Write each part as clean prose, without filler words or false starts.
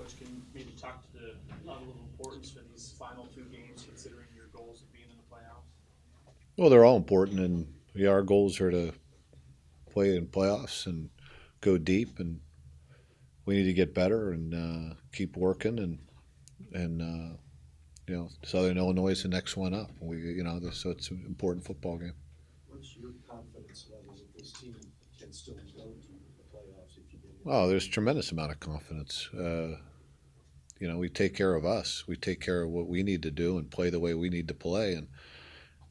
Coach, can you maybe talk to the level of importance for these final two games, considering your goals of being in the playoffs? Well, they're all important, and yeah, our goals are to play in playoffs and go deep, and we need to get better and keep working, and Southern Illinois is the next one up. So it's an important football game. What's your confidence level that this team can still go to the playoffs if you get in? Oh, there's a tremendous amount of confidence. We take care of us. We take care of what we need to do and play the way we need to play,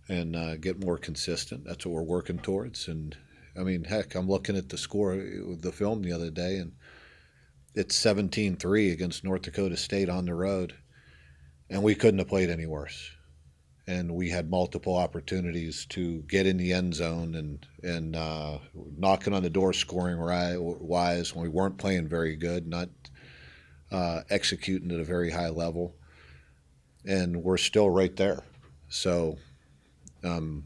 and get more consistent. That's what we're working towards. And I mean, heck, I'm looking at the score, the film the other day, and it's 17-3 against North Dakota State on the road, and we couldn't have played any worse. And we had multiple opportunities to get in the end zone and knocking on the door, scoring wise when we weren't playing very good, not executing at a very high level, and we're still right there. So, um,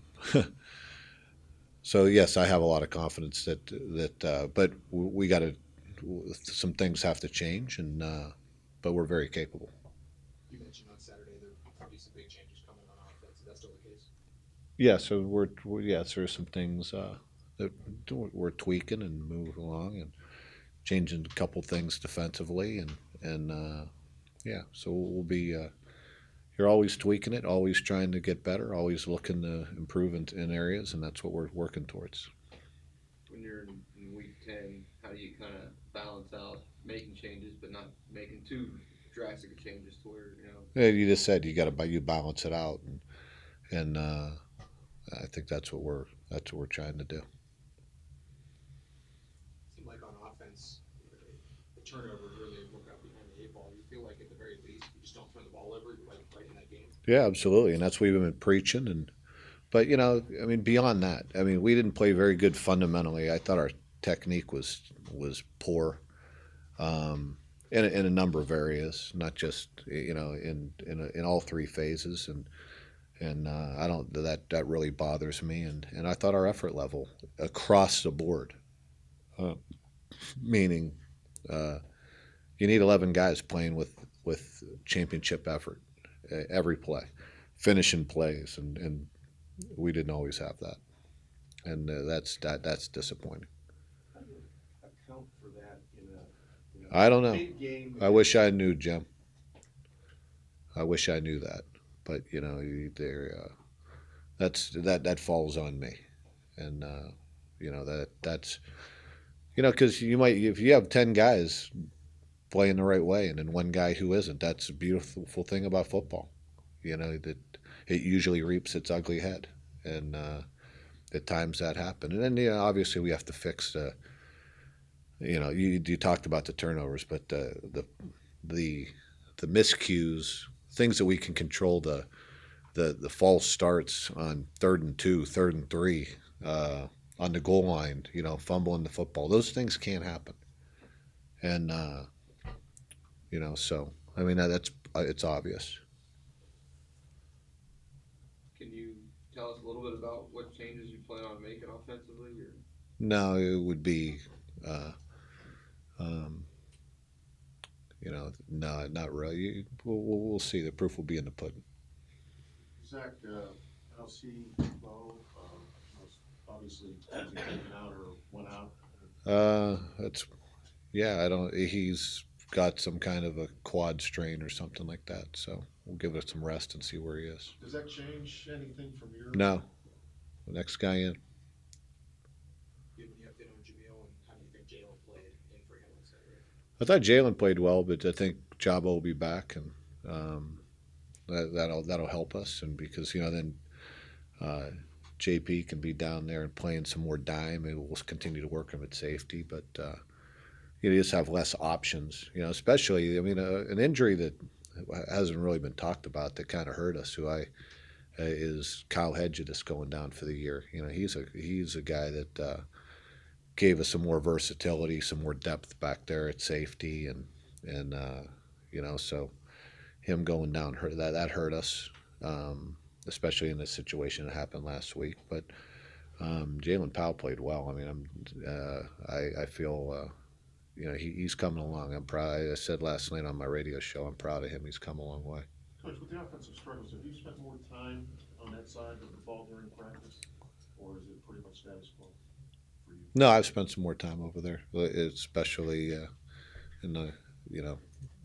so yes, I have a lot of confidence but we got to. Some things have to change, but we're very capable. You mentioned on Saturday there will be some big changes coming on offense. Is that still the case? Yeah, so yes, there's some things that we're tweaking and moving along and changing a couple things defensively and yeah, so we'll be. You're always tweaking it, always trying to get better, always looking to improve in areas, and that's what we're working towards. When you're in week 10, how do you kind of balance out making changes but not making too drastic changes to where, Yeah, you just said you balance it out, and I think that's what we're trying to do. Seemed like on offense, the turnovers really work out behind the eight ball. You feel like at the very least you just don't turn the ball over right in that game. Yeah, absolutely, and that's what we've been preaching. But I mean, beyond that, I mean, we didn't play very good fundamentally. I thought our technique was poor in a number of areas, not just in all three phases, and I don't that really bothers me. And I thought our effort level across the board, uh, meaning you need 11 guys playing with championship effort every play, finishing plays, and we didn't always have that, and that's disappointing. How do you account for that in a I don't know. big game? I wish I knew, Jim. I wish I knew that, but that falls on me, and that's because you might if you have 10 guys playing the right way and then one guy who isn't. That's a beautiful thing about football. That it usually reaps its ugly head, and at times that happen. And then obviously we have to fix the. You talked about the turnovers, but the the miscues, things that we can control, the false starts on 3rd and 2, 3rd and 3, on the goal line, fumbling the football. Those things can't happen, and so I mean that's it's obvious. can you tell us a little bit about what changes you plan on making offensively? Or No, it would be, uh, um, no, not really. We'll see. The proof will be in the pudding. Zach, LC, Bo, obviously wasn't taken out or went out. That's yeah. I don't. He's got some kind of a quad strain or something like that. So we'll give it some rest and see where he is. Does that change anything from your? No, the next guy in. Do you have any update on Jamil and how do you think Jalen played in for him on Saturday? I thought Jalen played well, but I think Jabo will be back, and that'll help us. And because then uh, JP can be down there and playing some more dime, and we'll continue to work him at safety. But you just have less options. Especially I mean an injury that hasn't really been talked about that kind of hurt us. Who I is Kyle Hedges going down for the year. He's a guy that gave us some more versatility, some more depth back there at safety, and so him going down hurt that hurt us, especially in the situation that happened last week. But Jalen Powell played well. I mean, I feel he's coming along. I'm proud. I said last night on my radio show, I'm proud of him. He's come a long way. Coach, with the offensive struggles, have you spent more time on that side of the ball during practice, or is it pretty much status quo for you? No, I've spent some more time over there, especially in the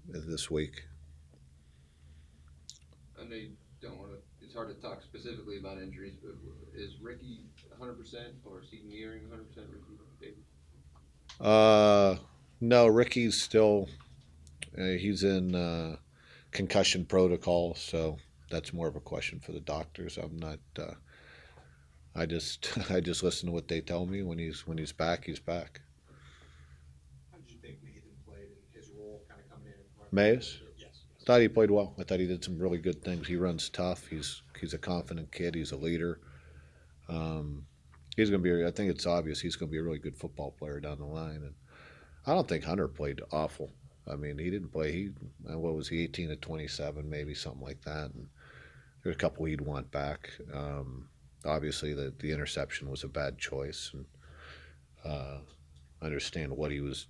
this week. I know you don't want to. It's hard to talk specifically about injuries, but is Ricky 100% or is he nearing 100%? Ricky Davis? No, Ricky's still. He's in concussion protocol, so that's more of a question for the doctors. I'm not. I just I just listen to what they tell me. When he's back, he's back. How did you think Nathan played in his role, kind of coming in? And Mays? Yes. I thought he played well. I thought he did some really good things. He runs tough. He's a confident kid. He's a leader. He's going to be. I think it's obvious he's going to be a really good football player down the line. And I don't think Hunter played awful. I mean, he didn't play. What was he? 18 to 27, maybe something like that. And there's a couple he'd want back. Obviously, the interception was a bad choice, and understand what he was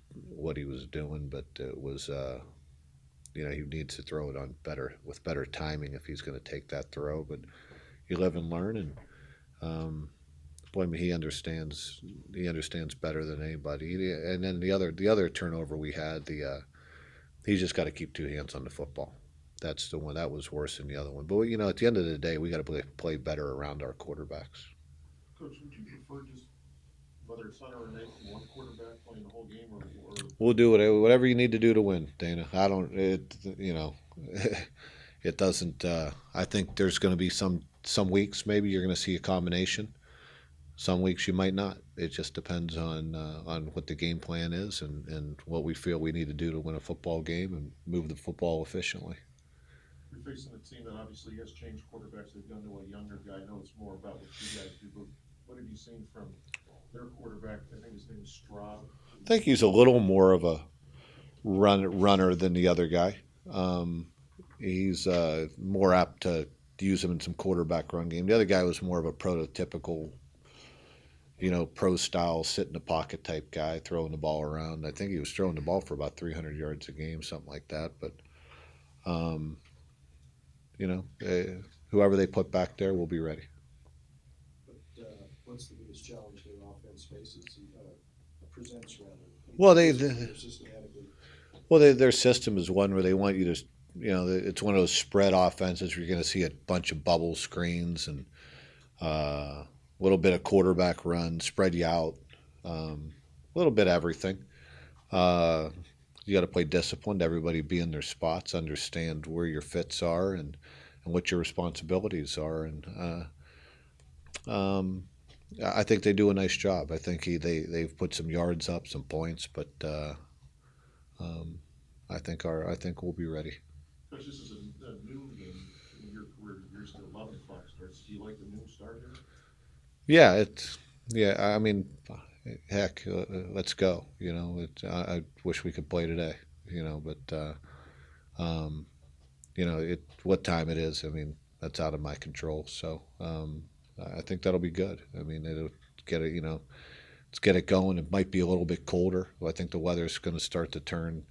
doing, but it was. He needs to throw it on with better timing if he's going to take that throw. But you live and learn, and he understands better than anybody. And then the other turnover we had, he's just got to keep two hands on the football. That's the one that was worse than the other one. But at the end of the day, we got to play better around our quarterbacks. Coach, would you prefer just whether it's Hunter or Nate, one quarterback playing the whole game, or We'll do whatever you need to do to win, Dana. I don't. It doesn't. I think there's going to be some weeks maybe you're going to see a combination. Some weeks you might not. It just depends on what the game plan is and what we feel we need to do to win a football game and move the football efficiently. you're facing a team that obviously has changed quarterbacks? They've gone to a younger guy. I know it's more about what you guys do, but what have you seen from their quarterback? I think his name is Straub. I think he's a little more of a runner than the other guy. He's more apt to use him in some quarterback run game. The other guy was more of a prototypical, pro style, sit in the pocket type guy, throwing the ball around. I think he was throwing the ball for about 300 yards a game, something like that. But, whoever they put back there will be ready. But what's the biggest challenge their offense faces, presents rather? Well, Systematically. their system is one where they want you to, it's one of those spread offenses where you're going to see a bunch of bubble screens and a little bit of quarterback run, spread you out, a little bit of everything. You got to play disciplined, everybody be in their spots, understand where your fits are and what your responsibilities are. And I think they do a nice job. I think they've put some yards up, some points, but I think we'll be ready. Coach, this is a noon game in your career. Yours at 11 o'clock starts. Do you like the noon start here? Yeah. I mean, heck, let's go. I wish we could play today. But what time it is. I mean, that's out of my control. So I think that'll be good. I mean, it'll get it. Let's get it going. It might be a little bit colder. I think the weather's going to start to turn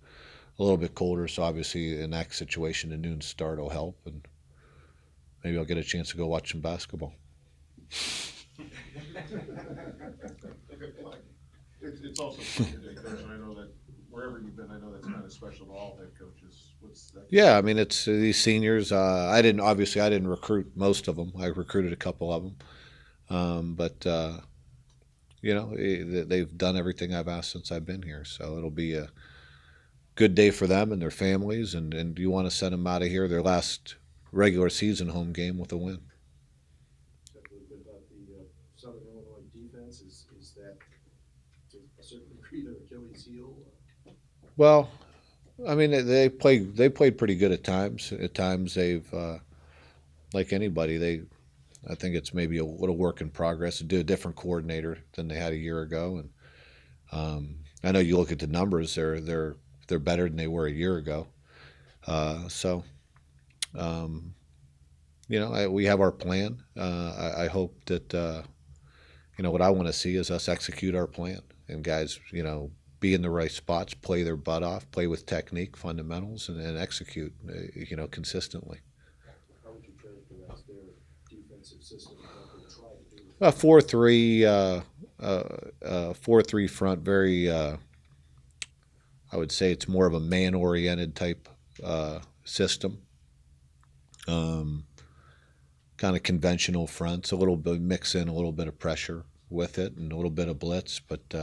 a little bit colder. So obviously, in that situation, the noon start will help, and maybe I'll get a chance to go watch some basketball. It's also senior day, Coach, and I know that wherever you've been, I know that's kind of special to all head coaches. What's that? Yeah, I mean, it's these seniors. I didn't recruit most of them. I recruited a couple of them, but they've done everything I've asked since I've been here. So it'll be a good day for them and their families, and you want to send them out of here their last regular season home game with a win. Talk a little bit about the Southern Illinois defense. Is that to a certain degree their Achilles heel? Well, I mean, they played pretty good at times. At times they've, like anybody, I think it's maybe a little work in progress. To do a different coordinator than they had a year ago, and I know you look at the numbers; they're better than they were a year ago. We have our plan. I hope that what I want to see is us execute our plan, and guys, be in the right spots, play their butt off, play with technique, fundamentals, and execute, consistently. How would you characterize their defensive system and what they try to do? A 4-3 front. Very, I would say it's more of a man-oriented type system. Kind of conventional fronts. A little bit mix in a little bit of pressure with it and a little bit of blitz, but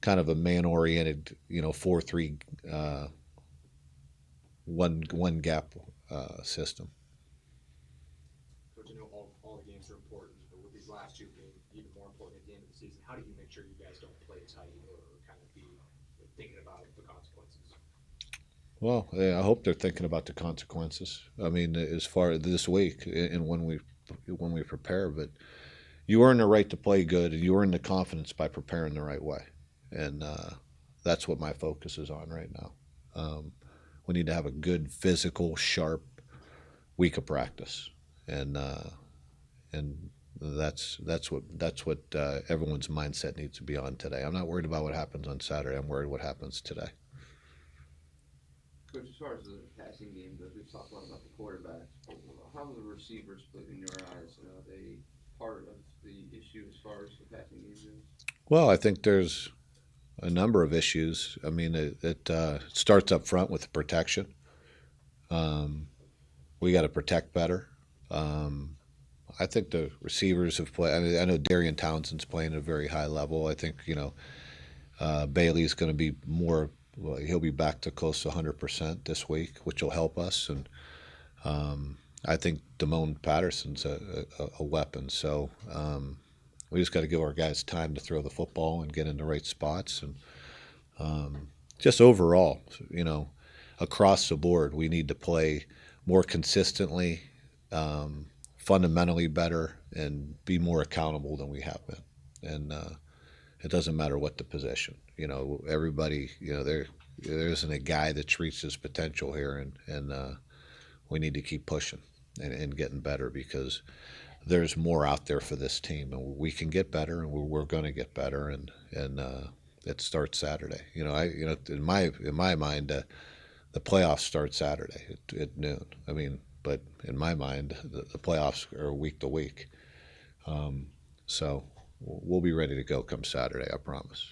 kind of a man-oriented, 4-3, one gap system. Coach, I know all the games are important, but with these last two being even more important at the end of the season, how do you make sure you guys don't play tight or kind of be thinking about the consequences? Well, I hope they're thinking about the consequences. I mean, as far as this week and when we prepare, but you earn the right to play good, and you earn the confidence by preparing the right way, and that's what my focus is on right now. We need to have a good, physical, sharp week of practice, and that's what everyone's mindset needs to be on today. I'm not worried about what happens on Saturday. I'm worried what happens today. Coach, as far as the passing game, we've talked a lot about the quarterbacks. How are the receivers split in your eyes? Are they part of the issue as far as the passing game goes? Well, I think there's a number of issues. I mean, it starts up front with the protection. We got to protect better. I think the receivers have played. I mean, I know Darian Townsend's playing at a very high level. I think Bailey's going to be more. Well, he'll be back to close to 100% this week, which will help us. And I think Damone Patterson's a weapon. So we just got to give our guys time to throw the football and get in the right spots. And just overall, across the board, we need to play more consistently, fundamentally better, and be more accountable than we have been. And it doesn't matter what the position. Everybody, there isn't a guy that's reached his potential here, and we need to keep pushing and getting better, because there's more out there for this team, and we can get better, and we're going to get better, and it starts Saturday. In my mind, the playoffs start Saturday at noon. I mean, but in my mind, the playoffs are week to week. So we'll be ready to go come Saturday, I promise.